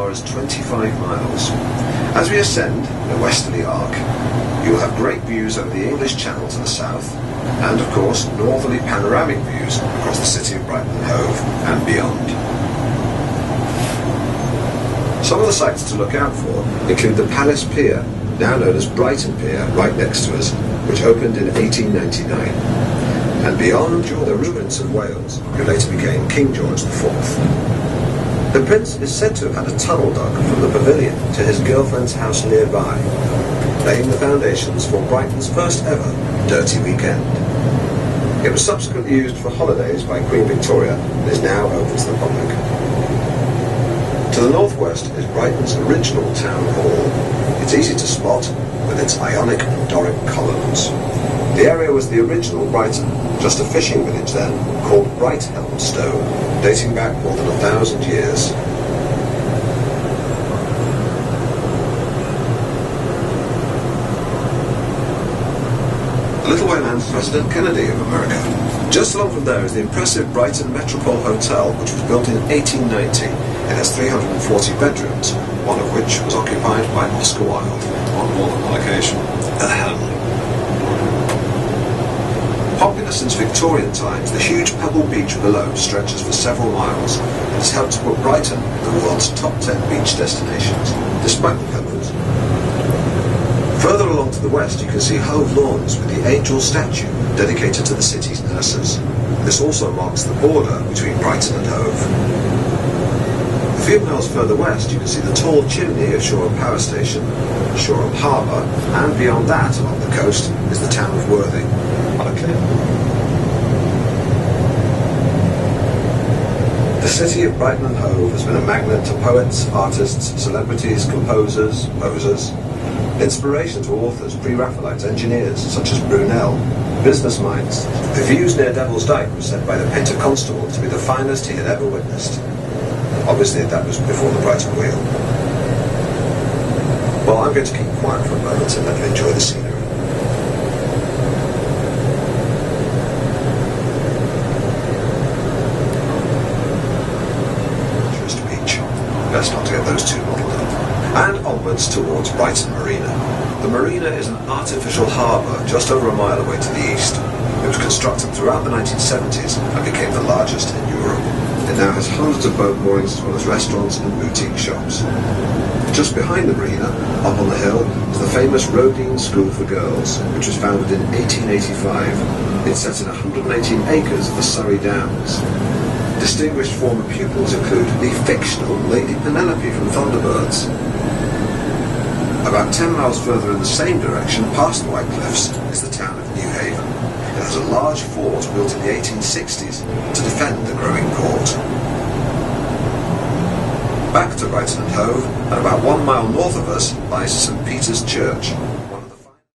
far as 25 miles. As we ascend the westerly arc, you will have great views over the English Channel to the south, and of course northerly panoramic views across the city of Brighton and Hove and beyond. Some of the sights to look out for include the Palace Pier, now known as Brighton Pier, right next to us, which opened in 1899. And beyond the ruins of Wales, who later became King George IV. The Prince is said to have had a tunnel dug from the pavilion to his girlfriend's house nearby, laying the foundations for Brighton's first ever Dirty Weekend. It was subsequently used for holidays by Queen Victoria and is now open to the public. To the northwest is Brighton's original town hall. It's easy to spot with its Ionic and Doric columns. The area was the original Brighton, just a fishing village then, called Brighthelmstone, dating back more than 1,000 years. A little way down, President Kennedy of America. Just along from there is the impressive Brighton Metropole Hotel, which was built in 1890. It has 340 bedrooms, one of which was occupied by Oscar Wilde on more than one occasion. Popular since Victorian times, the huge pebble beach below stretches for several miles and has helped to put Brighton in the world's top 10 beach destinations, despite the pebbles. Further along to the west you can see Hove Lawns with the angel statue dedicated to the city's nurses. This also marks the border between Brighton and Hove. A few miles further west you can see the tall chimney of Shoreham Power Station, Shoreham Harbour, and beyond that along the coast is the town of Worthing. The city of Brighton and Hove has been a magnet to poets, artists, celebrities, composers, posers, inspiration to authors, pre-Raphaelites, engineers such as Brunel, business minds. The views near Devil's Dyke were said by the Pinter Constable to be the finest he had ever witnessed. Obviously that was before the Brighton Wheel. Well, I'm going to keep quiet for a moment and let you enjoy the scenery. Best not to get those too muddled up. And onwards towards Brighton Marina. The marina is an artificial harbour just over a mile away to the east. It was constructed throughout the 1970s and became the largest in Europe. It now has hundreds of boat moorings as well as restaurants and boutique shops. Just behind the marina, up on the hill, is the famous Rodine School for Girls, which was founded in 1885. It's set in 118 acres of the Surrey Downs. Distinguished former pupils include the fictional Lady Penelope from Thunderbirds. About 10 miles further in the same direction, past the White Cliffs, is the town of New Haven. It has a large fort built in the 1860s to defend the growing port. Back to Brighton and Hove, and about 1 mile north of us lies St Peter's Church.